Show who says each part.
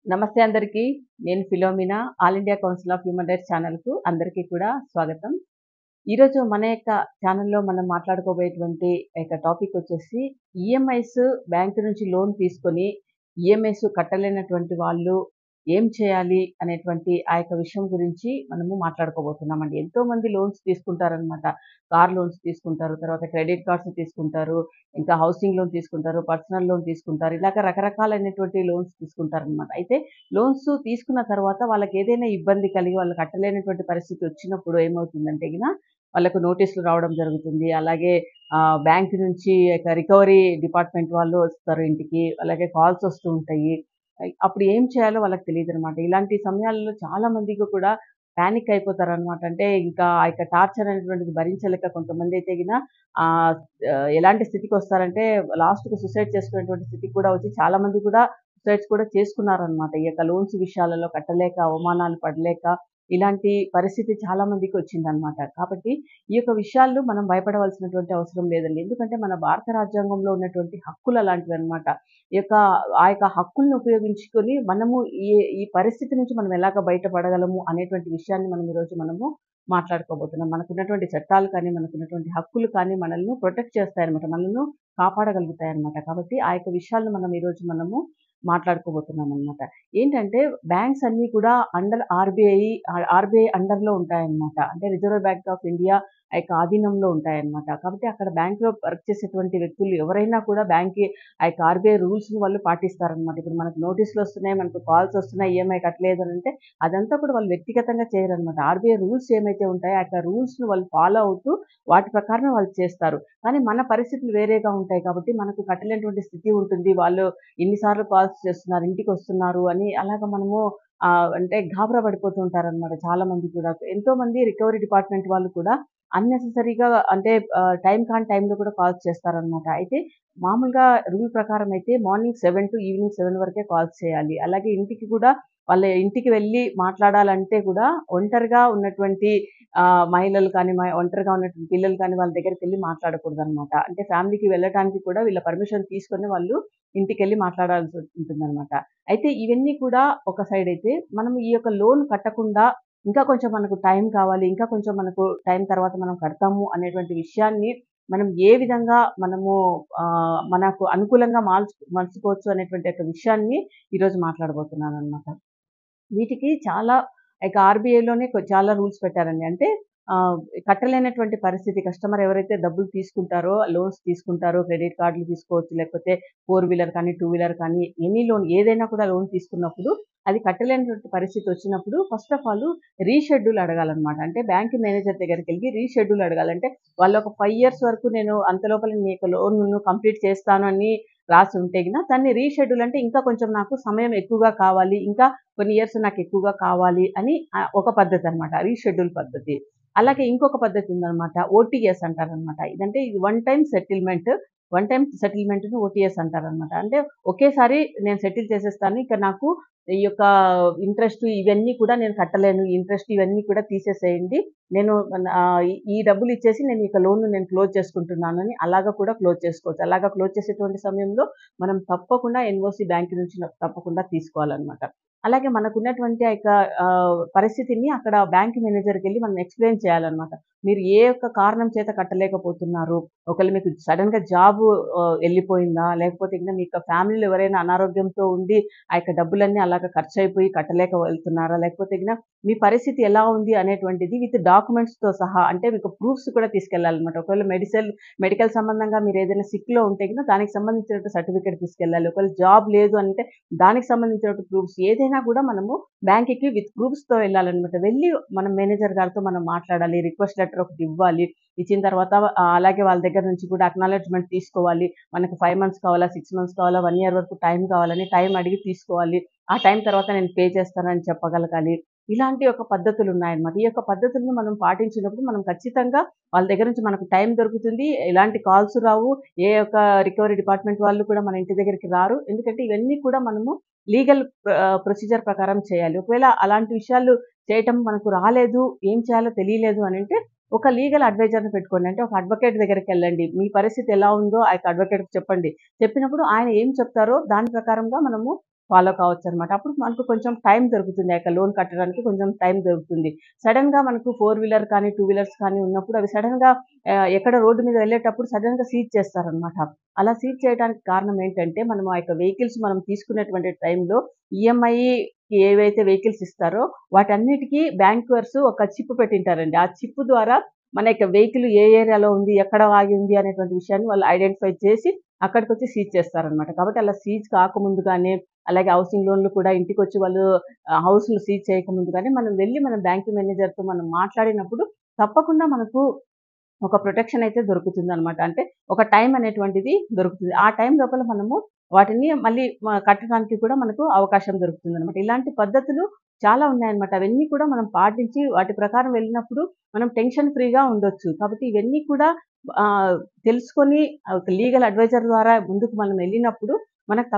Speaker 1: నమస్తే అందరికీ. నేను Philomena. All India council of human rights ఛానల్‌కు అందరికీ కూడా స్వాగతం. ఈరోజు మన యొక్క ఛానల్‌లో మనం మాట్లాడుకోబోయేటువంటి టాపిక్ వచ్చేసి ఈఎంఐస్ బ్యాంక్ నుంచి లోన్ తీసుకొని ఈఎంఐస్ కట్టలేనటువంటి వాళ్ళు ఏం చేయాలి అనేటువంటి ఆ యొక్క విషయం గురించి మనము మాట్లాడుకోబోతున్నామండి. ఎంతోమంది లోన్స్ తీసుకుంటారనమాట. కార్ లోన్స్ తీసుకుంటారు. తర్వాత క్రెడిట్ కార్డ్స్ తీసుకుంటారు. ఇంకా హౌసింగ్ లోన్ తీసుకుంటారు. పర్సనల్ లోన్ తీసుకుంటారు. ఇలాగ రకరకాలైనటువంటి లోన్స్ తీసుకుంటారనమాట. అయితే లోన్స్ తీసుకున్న తర్వాత వాళ్ళకేదైనా ఇబ్బంది కలిగి వాళ్ళు కట్టలేనటువంటి పరిస్థితి వచ్చినప్పుడు ఏమవుతుందంటే వాళ్ళకు నోటీసులు రావడం జరుగుతుంది. అలాగే బ్యాంక్ నుంచి రికవరీ డిపార్ట్‌మెంట్ వాళ్ళు వస్తారు ఇంటికి. అలాగే కాల్స్ వస్తూ ఉంటాయి. అప్పుడు ఏం చేయాలో వాళ్ళకి తెలీదనమాట. ఇలాంటి సమయాల్లో చాలా మందికి కూడా పానిక్ అయిపోతారనమాట. అంటే ఇంకా ఆ యొక్క టార్చర్ అనేటువంటిది భరించలేక కొంతమందైతే ఆహ్, ఎలాంటి స్థితికొస్తారంటే లాస్ట్‌కి సూసైడ్ చేసుకునేటువంటి స్థితికి కూడా వచ్చి చాలా మంది కూడా సూసైడ్స్ కూడా చేసుకున్నారనమాట. ఈ యొక్క లోన్స్ విషయాలలో కట్టలేక, అవమానాలు పడలేక ఇలాంటి పరిస్థితి చాలా మందికి వచ్చిందనమాట. కాబట్టి ఈ యొక్క విషయాల్లో మనం భయపడవలసినటువంటి అవసరం లేదండి. ఎందుకంటే మన భారత రాజ్యాంగంలో ఉన్నటువంటి హక్కులు అలాంటివన్నమాట. ఈ యొక్క ఆ యొక్క హక్కుల్ని ఉపయోగించుకొని మనము ఈ ఈ పరిస్థితి నుంచి మనం ఎలాగ బయటపడగలము అనేటువంటి విషయాన్ని మనము మాట్లాడుకోబోతున్నాం. మనకున్నటువంటి చట్టాలు కానీ, మనకున్నటువంటి హక్కులు కానీ మనల్ని ప్రొటెక్ట్ చేస్తాయన్నమాట. మనల్ని కాపాడగలుగుతాయన్నమాట. కాబట్టి ఆ యొక్క విషయాలను మనము మాట్లాడుకోబోతున్నామన్నమాట. ఏంటంటే బ్యాంక్స్ అన్నీ కూడా అండర్ ఆర్‌బీఐ అండర్‌లో ఉంటాయన్నమాట. అంటే రిజర్వ్ బ్యాంక్ ఆఫ్ ఇండియా ఆ యొక్క ఆధీనంలో ఉంటాయన్నమాట. కాబట్టి అక్కడ బ్యాంక్‌లో వర్క్ చేసేటువంటి వ్యక్తులు ఎవరైనా కూడా ఆ యొక్క ఆర్‌బీఐ రూల్స్‌ని వాళ్ళు పాటిస్తారనమాట. ఇప్పుడు మనకు నోటీసులొస్తున్నాయి, మనకు కాల్స్ వస్తున్నాయి, ఈఎంఐ కట్టలేదు అనంటే అదంతా కూడా వాళ్ళు వ్యక్తిగతంగా చేయరనమాట. ఆర్‌బీఐ రూల్స్ ఏమైతే ఉంటాయో ఆ యొక్క రూల్స్‌ని వాళ్ళు ఫాలో అవుతూ వాటి ప్రకారమే వాళ్ళు చేస్తారు. కానీ మన పరిస్థితులు వేరేగా ఉంటాయి కాబట్టి మనకు కట్టలేనటువంటి స్థితి ఉంటుంది. వాళ్ళు ఇన్ని సార్లు కాల్స్ చేస్తున్నారు, ఇంటికొస్తున్నారు అని అలాగా మనము అంటే గాబరా పడిపోతూ ఉంటారనమాట చాలా మంది కూడా. ఎంతోమంది రికవరీ డిపార్ట్‌మెంట్ వాళ్ళు కూడా అన్నెసెసరీగా అంటే టైమ్ కాని టైంలో కూడా కాల్స్ చేస్తారనమాట. అయితే మామూలుగా రూల్ ప్రకారం అయితే మార్నింగ్ 7 టు ఈవినింగ్ 7 వరకే కాల్స్ చేయాలి. అలాగే ఇంటికి కూడా వాళ్ళ ఇంటికి వెళ్లి మాట్లాడాలంటే కూడా ఒంటరిగా ఉన్నటువంటి మహిళలు కానీ, ఒంటరిగా ఉన్నటువంటి పిల్లలు కానీ వాళ్ళ దగ్గరికెళ్లి మాట్లాడకూడదనమాట. అంటే ఫ్యామిలీకి వెళ్ళటానికి కూడా వీళ్ళ పర్మిషన్ తీసుకొని వాళ్ళు ఇంటికెళ్ళి మాట్లాడాల్సి ఉంటుందనమాట. అయితే ఇవన్నీ కూడా ఒక సైడ్ అయితే, మనం ఈ యొక్క లోన్ కట్టకుండా ఇంకా కొంచెం మనకు టైం కావాలి, ఇంకా కొంచెం మనకు టైం తర్వాత మనం కడతాము అనేటువంటి విషయాన్ని మనం ఏ విధంగా మనకు అనుకూలంగా మలుచుకోవచ్చు అనేటువంటి యొక్క విషయాన్ని ఈరోజు మాట్లాడబోతున్నాననమాట. వీటికి చాలా ఆర్‌బీఐలోనే చాలా రూల్స్ పెట్టారండి. అంటే ఆహ్, కట్టలేనటువంటి పరిస్థితి కస్టమర్ ఎవరైతే డబ్బులు తీసుకుంటారో, లోన్స్ తీసుకుంటారో, క్రెడిట్ కార్డ్‌లు తీసుకోవచ్చు, లేకపోతే 4 వీలర్ కానీ, 2 వీలర్ కానీ, ఎనీ లోన్ ఏదైనా కూడా లోన్ తీసుకున్నప్పుడు, అది కట్టలేనటువంటి పరిస్థితి వచ్చినప్పుడు ఫస్ట్ ఆఫ్ ఆల్ రీషెడ్యూల్ అడగాలనమాట. అంటే బ్యాంక్ మేనేజర్ దగ్గరికెళ్ళి రీషెడ్యూల్ అడగాలి. అంటే వాళ్ళు ఒక 5 ఇయర్స్ వరకు నేను అంతలోపల మీ యొక్క లోన్‌ను కంప్లీట్ చేస్తాను అని రాసి ఉంటే దాన్ని రీషెడ్యూల్ అంటే ఇంకా కొంచెం నాకు సమయం ఎక్కువగా కావాలి. ఇంకా కొన్ని ఇయర్స్ నాకెక్కువగా కావాలి అని ఒక పద్ధతనమాట. రీషెడ్యూల్ పద్ధతి. అలాగే ఇంకొక పద్ధతి ఉందనమాట. ఓటీఎస్ అంటారనమాట. ఇదంటే ఇది వన్ టైమ్ సెటిల్మెంట్‌ని ఓటీఎస్ అంటారనమాట. అంటే ఒకేసారి నేను సెటిల్ చేసేస్తాను. ఇక నాకు ఈ యొక్క ఇంట్రెస్ట్ ఇవన్నీ కూడా నేను కట్టలేను. ఇంట్రెస్ట్ ఇవన్నీ కూడా తీసేసేయండి. నేను ఈ డబ్బులిచ్చేసి నేను ఇక లోన్‌ను నేను క్లోజ్ చేసుకుంటున్నానని అలాగా కూడా క్లోజ్ చేసుకోవచ్చు. అలాగా క్లోజ్ చేసేటువంటి సమయంలో మనం తప్పకుండా ఎన్ఓసీ బ్యాంక్ నుంచి తప్పకుండా తీసుకోవాలనమాట. అలాగే మనకున్నటువంటి ఆ యొక్క పరిస్థితిని అక్కడ బ్యాంక్ మేనేజర్‌కెళ్ళి మనం ఎక్స్‌ప్లెయిన్ చేయాలనమాట. మీరు ఏ యొక్క కారణం చేత కట్టలేకపోతున్నారు? ఒకవేళ మీకు సడెన్‌గా జాబు ఎళ్ళిపోయిందా? లేకపోతే మీకు ఫ్యామిలీలో ఎవరైనా అనారోగ్యంతో ఉండి ఆ యొక్క డబ్బులన్నీ అలాగా ఖర్చయిపోయి కట్టలేక వెళ్తున్నారా? లేకపోతే మీ పరిస్థితి ఎలా ఉంది అనేటువంటిది విత్ డాక్యుమెంట్స్‌తో సహా అంటే మీకు ప్రూఫ్స్ కూడా తీసుకెళ్ళాలనమాట. ఒకవేళ మెడికల్ సంబంధంగా మీరేదైనా సిక్‌లో ఉంటే దానికి సంబంధించినట్టు సర్టిఫికేట్ తీసుకెళ్ళాలి. ఒకవేళ జాబ్ లేదు అంటే దానికి సంబంధించినట్టు ప్రూఫ్స్ ఏదైనా కూడా మనము బ్యాంక్‌కి విత్ ప్రూఫ్స్‌తో వెళ్ళాలనమాట. వెళ్ళి మనం మేనేజర్ గారితో మనం మాట్లాడాలి. రిక్వెస్ట్ లెటర్ ఒకటి ఇవ్వాలి. ఇచ్చిన తర్వాత అలాగే వాళ్ళ దగ్గర నుంచి కూడా అక్నాలెడ్జ్‌మెంట్ తీసుకోవాలి. మనకు 5 మంత్స్ కావాలా? 6 మంత్స్ కావాలా? 1 ఇయర్ వరకు టైం కావాలని టైం అడిగి తీసుకోవాలి. ఆ టైం తర్వాత నేను పే చేస్తానని చెప్పగలగాలి. ఇలాంటి ఒక పద్ధతులున్నాయన్నమాట. ఈ యొక్క పద్ధతులను మనం పాటించినప్పుడు మనం ఖచ్చితంగా వాళ్ళ దగ్గర నుంచి మనకు టైం దొరుకుతుంది. ఎలాంటి కాల్స్ రావు. ఏ యొక్క రికవరీ డిపార్ట్‌మెంట్ వాళ్ళు కూడా మన ఇంటి దగ్గరికి రారు. ఎందుకంటే ఇవన్నీ కూడా మనము లీగల్ ప్రొసీజర్ ప్రకారం చేయాలి. ఒకవేళ అలాంటి విషయాలు చేయటం మనకు రాలేదు, ఏం చేయాలో తెలియలేదు అనంటే ఒక లీగల్ అడ్వైజర్‌ని పెట్టుకోండి. అంటే ఒక అడ్వకేట్ దగ్గరికెళ్ళండి. మీ పరిస్థితి ఎలా ఉందో ఆ యొక్క అడ్వకేట్‌కి చెప్పండి. చెప్పినప్పుడు ఆయన ఏం చెప్తారో దాని ప్రకారంగా మనము ఫాలో కావచ్చనమాట. అప్పుడు మనకు కొంచెం టైం దొరుకుతుంది. ఆ యొక్క లోన్ కట్టడానికి కొంచెం టైం దొరుకుతుంది. సడెన్‌గా మనకు 4 వీలర్ కానీ, 2 వీలర్స్ కానీ ఉన్నప్పుడు అవి సడెన్‌గా ఎక్కడ రోడ్డు మీద వెళ్ళేటప్పుడు సడెన్‌గా సీజ్ చేస్తారనమాట. అలా సీజ్ చేయడానికి కారణం ఏంటంటే, మనం ఆ యొక్క వెహికల్స్ మనం తీసుకునేటువంటి టైంలో ఈఎంఐకి ఏవైతే వెహికల్స్ ఇస్తారో వాటన్నిటికి బ్యాంకర్స్ ఒక చిప్ పెట్టింటారండి. ఆ చిప్ ద్వారా మన యొక్క వెహికల్ ఏ ఏరియాలో ఉంది, ఎక్కడ ఆగి ఉంది అనేటువంటి విషయాన్ని వాళ్ళు ఐడెంటిఫై చేసి అక్కడికొచ్చి సీజ్ చేస్తారనమాట. కాబట్టి అలా సీజ్ కాకముందుగానే, అలాగే హౌసింగ్ లోన్‌లు కూడా ఇంటికొచ్చి వాళ్ళు హౌస్‌లు సీజ్ చేయకముందుగానే మనం వెళ్లి మన బ్యాంక్ మేనేజర్‌తో మనం మాట్లాడినప్పుడు తప్పకుండా మనకు ఒక ప్రొటెక్షన్ అయితే దొరుకుతుందనమాట. అంటే ఒక టైం అనేటువంటిది దొరుకుతుంది. ఆ టైం లోపల మనము వాటిని మళ్ళీ కట్టడానికి కూడా మనకు అవకాశం దొరుకుతుందనమాట. ఇలాంటి పద్ధతులు చాలా ఉన్నాయన్నమాట. అవన్నీ కూడా మనం పాటించి వాటి ప్రకారం వెళ్ళినప్పుడు మనం టెన్షన్ ఫ్రీగా ఉండొచ్చు. కాబట్టి ఇవన్నీ కూడా తెలుసుకొని ఒక లీగల్ అడ్వైజర్ ద్వారా ముందుకు మనం వెళ్ళినప్పుడు మనకు